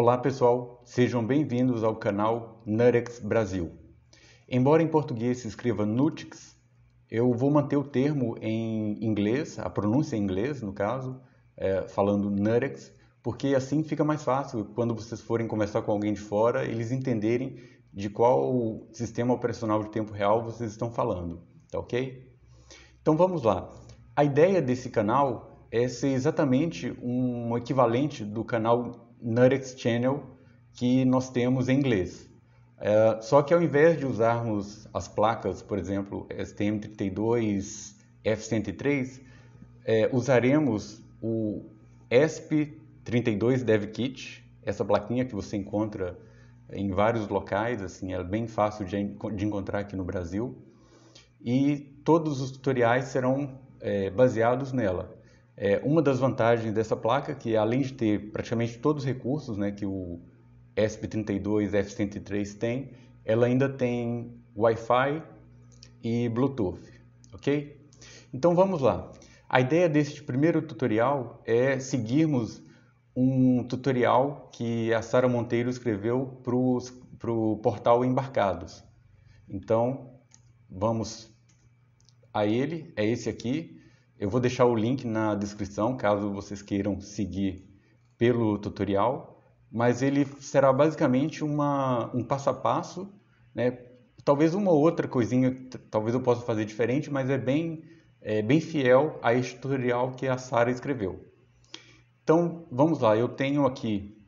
Olá pessoal, sejam bem-vindos ao canal Nutex Brasil. Embora em português se escreva Nutex, eu vou manter o termo em inglês, a pronúncia em inglês no caso, falando Nutex, porque assim fica mais fácil quando vocês forem conversar com alguém de fora, eles entenderem de qual sistema operacional de tempo real vocês estão falando, tá ok? Então vamos lá. A ideia desse canal é ser exatamente um equivalente do canal Nutex Channel que nós temos em inglês. Só que ao invés de usarmos as placas, por exemplo, STM32, F103, usaremos o ESP32 Dev Kit, essa plaquinha que você encontra em vários locais, assim, é bem fácil de encontrar aqui no Brasil. E todos os tutoriais serão baseados nela. Uma das vantagens dessa placa, que além de ter praticamente todos os recursos, né, que o ESP32 F103 tem, ela ainda tem Wi-Fi e Bluetooth, ok? Então vamos lá. A ideia deste primeiro tutorial é seguirmos um tutorial que a Sara Monteiro escreveu para o portal Embarcados. Então vamos a ele, é esse aqui. Eu vou deixar o link na descrição, caso vocês queiram seguir pelo tutorial, mas ele será basicamente um passo a passo, né? Talvez uma outra coisinha, talvez eu possa fazer diferente, mas bem fiel a este tutorial que a Sara escreveu. Então, vamos lá, eu tenho aqui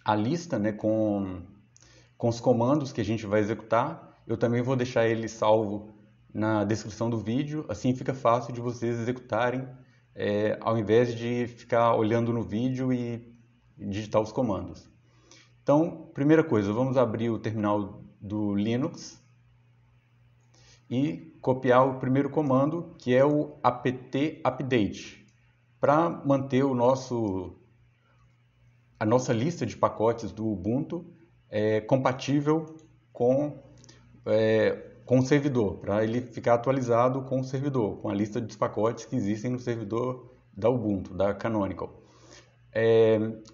a lista, né, com os comandos que a gente vai executar. Eu também vou deixar ele salvo na descrição do vídeo, assim fica fácil de vocês executarem, ao invés de ficar olhando no vídeo e digitar os comandos. Então, primeira coisa, vamos abrir o terminal do Linux e copiar o primeiro comando, que é o apt update, para manter a nossa lista de pacotes do Ubuntu compatível com o servidor, para ele ficar atualizado com o servidor, com a lista dos pacotes que existem no servidor da Ubuntu, da Canonical.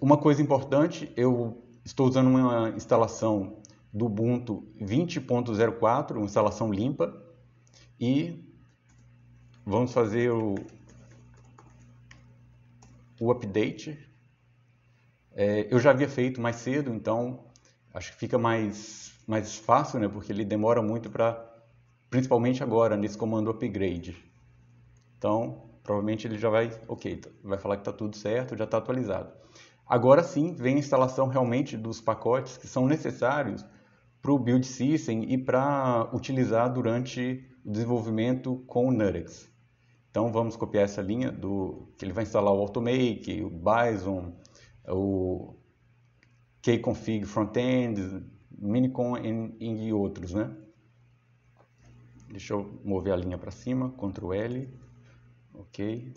Uma coisa importante, eu estou usando uma instalação do Ubuntu 20.04, uma instalação limpa, e vamos fazer o update. Eu já havia feito mais cedo, então acho que fica mais fácil, né? Porque ele demora muito principalmente agora, nesse comando upgrade. Então, provavelmente ele já vai falar que está tudo certo, já está atualizado. Agora sim, vem a instalação realmente dos pacotes que são necessários para o build system e para utilizar durante o desenvolvimento com o Nutex. Então, vamos copiar essa linha que ele vai instalar o Automake, o Bison, o Kconfig Frontend, Minicon e outros, né? Deixa eu mover a linha para cima, Ctrl L, ok.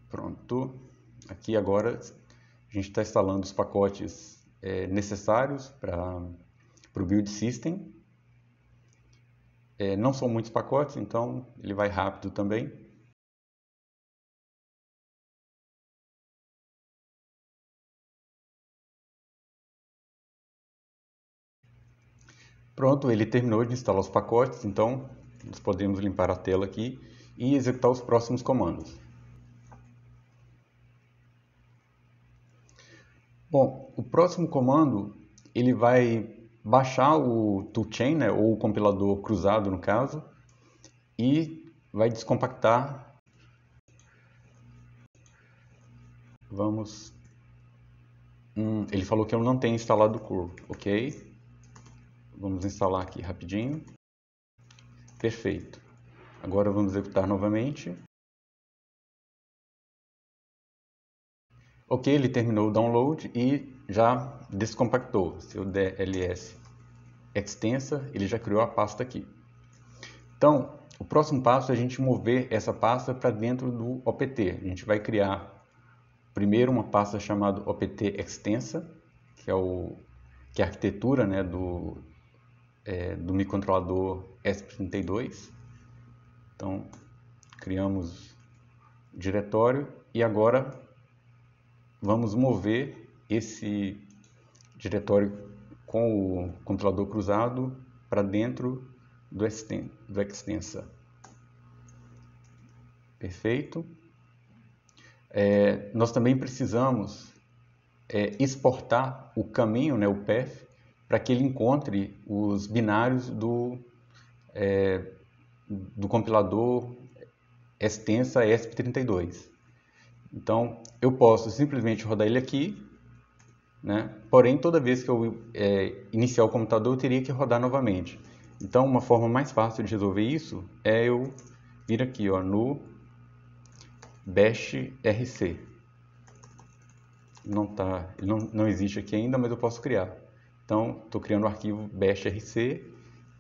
Pronto. Aqui agora a gente está instalando os pacotes necessários para o build system. Não são muitos pacotes, então ele vai rápido também. Pronto, ele terminou de instalar os pacotes, então nós podemos limpar a tela aqui e executar os próximos comandos. Bom, o próximo comando ele vai baixar o toolchain, né, ou o compilador cruzado no caso, e vai descompactar. Ele falou que eu não tenho instalado o curl, ok? Vamos instalar aqui rapidinho. Perfeito. Agora vamos executar novamente. Ok, ele terminou o download e já descompactou. Se eu der ls extensa, ele já criou a pasta aqui. Então, o próximo passo é a gente mover essa pasta para dentro do opt. A gente vai criar primeiro uma pasta chamada opt extensa, que é a arquitetura, né, do microcontrolador ESP32. Então, criamos o diretório e agora vamos mover esse diretório com o compilador cruzado para dentro do extensa. Perfeito. Nós também precisamos exportar o caminho, né, o path, para que ele encontre os binários do compilador extensa ESP32. Então, eu posso simplesmente rodar ele aqui, né? Porém, toda vez que eu iniciar o computador, eu teria que rodar novamente. Então, uma forma mais fácil de resolver isso é eu vir aqui, ó, no bash rc. Ele não existe aqui ainda, mas eu posso criar. Então, estou criando o arquivo bash rc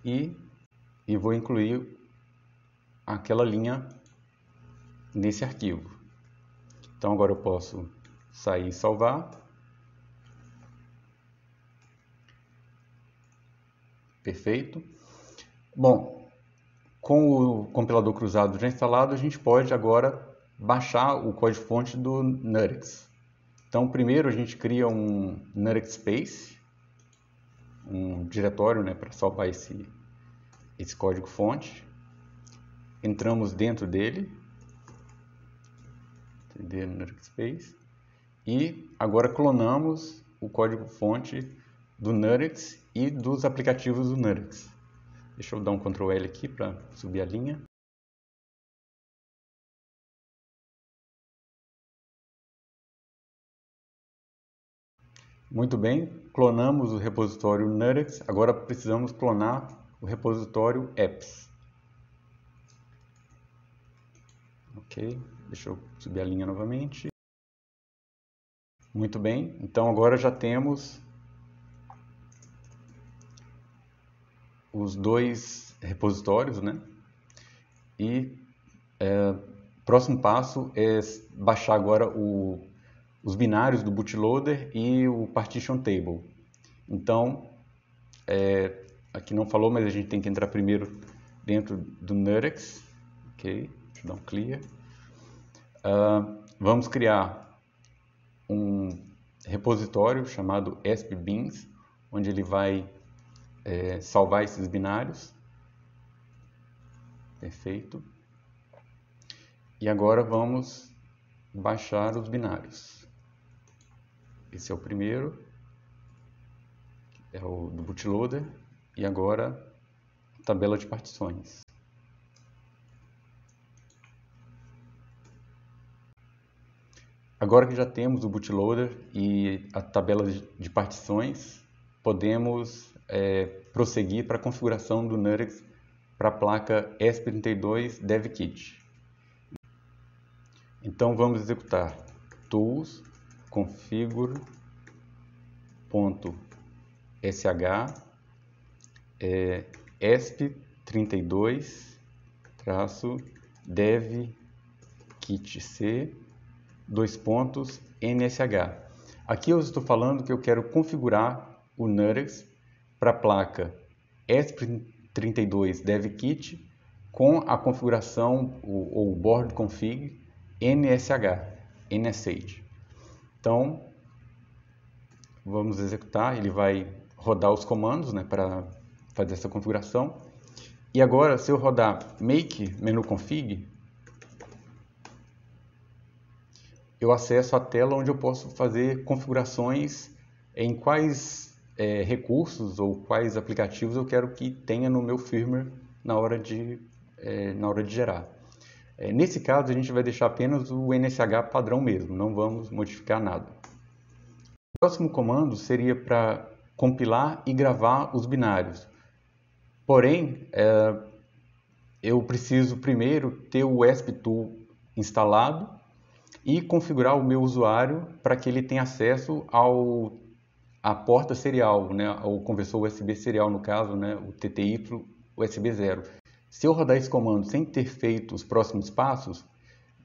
e vou incluir aquela linha nesse arquivo. Então, agora eu posso sair e salvar. Perfeito. Bom, com o compilador cruzado já instalado, a gente pode agora baixar o código-fonte do Nurex. Então, primeiro a gente cria um Nurex Space, um diretório, né, para salvar esse código-fonte. Entramos dentro dele, Nurex Space, e agora clonamos o código-fonte do Nurex e dos aplicativos do Nurex. Deixa eu dar um Ctrl L aqui para subir a linha. Muito bem, clonamos o repositório Nurex, agora precisamos clonar o repositório apps. Ok, deixa eu subir a linha novamente. Muito bem, então agora já temos os dois repositórios, né? E próximo passo é baixar agora os binários do bootloader e o partition table. Então, aqui não falou, mas a gente tem que entrar primeiro dentro do Nurex. Ok, deixa eu dar um clear. Vamos criar um repositório chamado espbeans, onde ele vai salvar esses binários. Perfeito. E agora vamos baixar os binários. Esse é o primeiro, é o do bootloader, e agora tabela de partições. Agora que já temos o bootloader e a tabela de partições, podemos prosseguir para a configuração do Nurex para a placa ESP32 DevKit. Então vamos executar tools configure.sh ESP32-devkitc NSH. Aqui eu estou falando que eu quero configurar o Nurex para a placa ESP32 DevKit com a configuração ou board config NSH. Então, vamos executar, ele vai rodar os comandos, né, para fazer essa configuração. E agora, se eu rodar make menu config, eu acesso a tela onde eu posso fazer configurações em quais recursos ou quais aplicativos eu quero que tenha no meu firmware na hora de gerar. Nesse caso, a gente vai deixar apenas o NSH padrão mesmo, não vamos modificar nada. O próximo comando seria para compilar e gravar os binários. Porém, eu preciso primeiro ter o ESP-Tool instalado e configurar o meu usuário para que ele tenha acesso à porta serial, né, ao conversor USB serial, no caso, né, o TTY USB 0. Se eu rodar esse comando sem ter feito os próximos passos,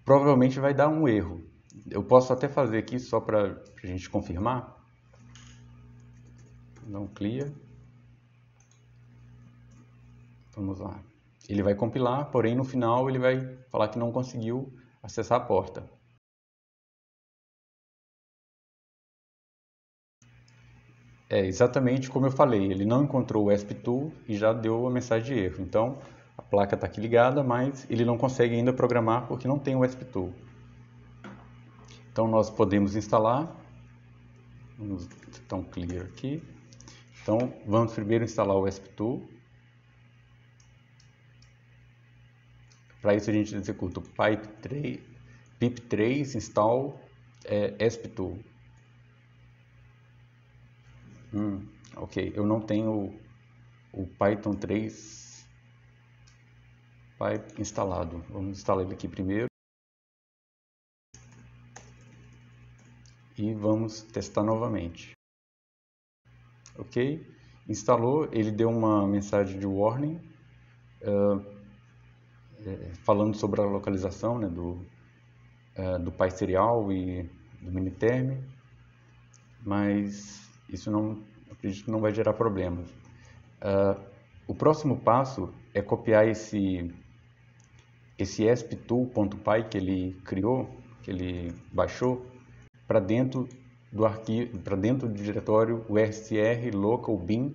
provavelmente vai dar um erro. Eu posso até fazer aqui só para a gente confirmar. Dá um clear. Vamos lá. Ele vai compilar, porém no final ele vai falar que não conseguiu acessar a porta. É exatamente como eu falei, ele não encontrou o ESP2 e já deu a mensagem de erro. Então, a placa está aqui ligada, mas ele não consegue ainda programar porque não tem o ESP2. Então, nós podemos instalar. Vamos dar um clear aqui. Então, vamos primeiro instalar o ESP2. Para isso, a gente executa o pip3 install ESP2. Ok, eu não tenho o Python 3 instalado. Vamos instalar ele aqui primeiro. E vamos testar novamente. Ok, instalou, ele deu uma mensagem de warning falando sobre a localização, né, do PySerial e do Miniterm, mas isso não, acredito que não vai gerar problemas. O próximo passo é copiar esse esp2.py que ele criou, que ele baixou, para dentro do arquivo, para dentro do diretório usr local bin,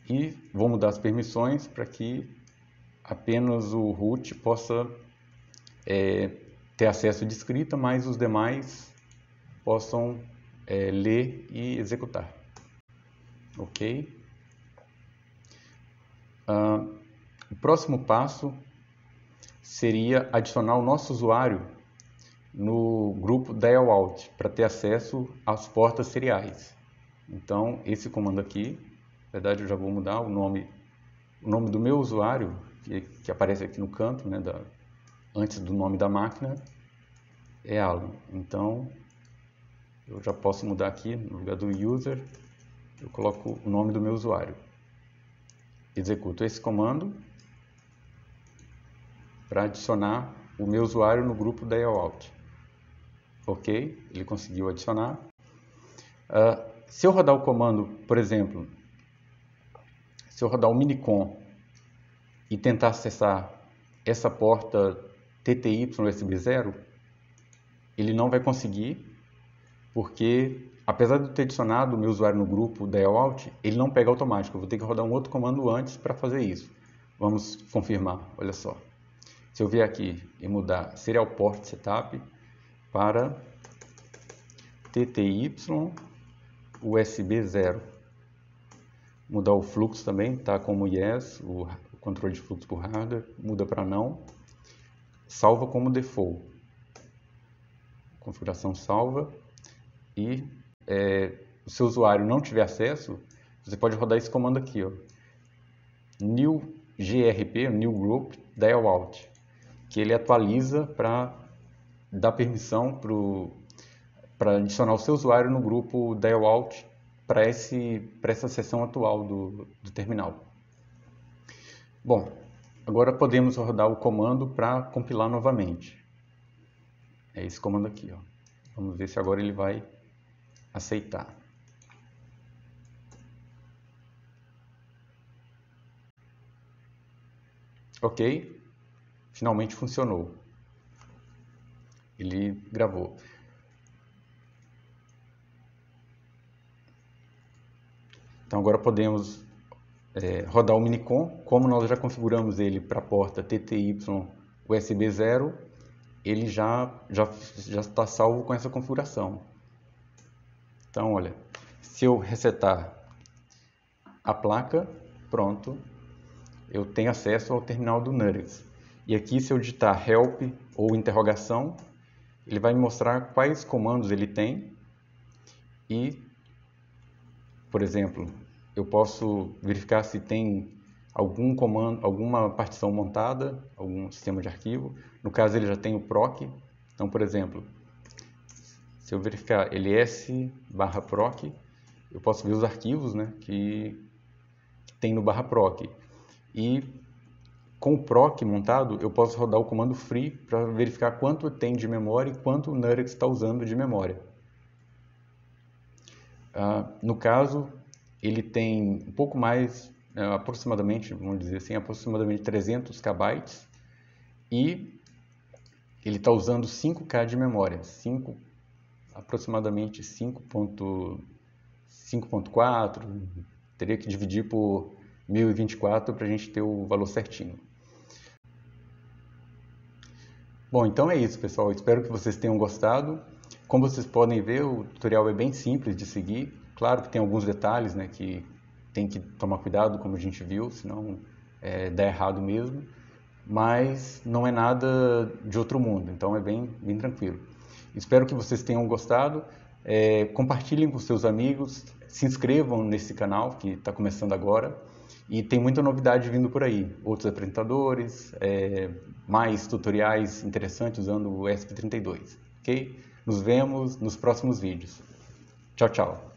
e vou mudar as permissões para que apenas o root possa ter acesso de escrita, mas os demais possam ler e executar. Ok? O próximo passo seria adicionar o nosso usuário no grupo dialout para ter acesso às portas seriais. Então, esse comando aqui, na verdade eu já vou mudar o nome do meu usuário, que aparece aqui no canto, né, antes do nome da máquina, é Alan. Então, eu já posso mudar aqui, no lugar do user, eu coloco o nome do meu usuário. Executo esse comando para adicionar o meu usuário no grupo dialout. Ok, ele conseguiu adicionar. Se eu rodar o comando, por exemplo, se eu rodar o minicon e tentar acessar essa porta TTY USB 0, ele não vai conseguir, porque apesar de eu ter adicionado o meu usuário no grupo dialout, ele não pega automático. Eu vou ter que rodar um outro comando antes para fazer isso. Vamos confirmar, olha só. Se eu vier aqui e mudar serial port setup para TTY USB 0, mudar o fluxo também, tá como yes, o controle de fluxo por hardware, muda para não, salva como default, configuração salva, e o seu usuário não tiver acesso, você pode rodar esse comando aqui, ó, new grp, new group dialout, que ele atualiza para dar permissão para adicionar o seu usuário no grupo dialout para essa seção atual do terminal. Bom, agora podemos rodar o comando para compilar novamente. É esse comando aqui, ó. Vamos ver se agora ele vai aceitar. Ok, finalmente funcionou. Ele gravou. Então agora podemos rodar o minicon. Como nós já configuramos ele para a porta TTY USB 0, ele já está salvo com essa configuração. Então, olha, se eu resetar a placa, pronto, eu tenho acesso ao terminal do NuttX. E aqui, se eu digitar help ou interrogação, ele vai me mostrar quais comandos ele tem e, por exemplo, eu posso verificar se tem algum comando, alguma partição montada, algum sistema de arquivo. No caso, ele já tem o proc. Então, por exemplo, se eu verificar ls/proc, eu posso ver os arquivos, né, que tem no /proc. E com o proc montado, eu posso rodar o comando free para verificar quanto tem de memória e quanto o NuttX está usando de memória. No caso, ele tem um pouco mais, aproximadamente, vamos dizer assim, aproximadamente 300 KB, e ele está usando 5K de memória, aproximadamente 5.5 5.4, teria que dividir por 1024 para a gente ter o valor certinho. Bom, então é isso, pessoal. Espero que vocês tenham gostado. Como vocês podem ver, o tutorial é bem simples de seguir. Claro que tem alguns detalhes, né, que tem que tomar cuidado, como a gente viu, senão dá errado mesmo. Mas não é nada de outro mundo, então é bem tranquilo. Espero que vocês tenham gostado. Compartilhem com seus amigos, se inscrevam nesse canal que está começando agora. E tem muita novidade vindo por aí, outros apresentadores, mais tutoriais interessantes usando o ESP32, ok? Nos vemos nos próximos vídeos. Tchau, tchau!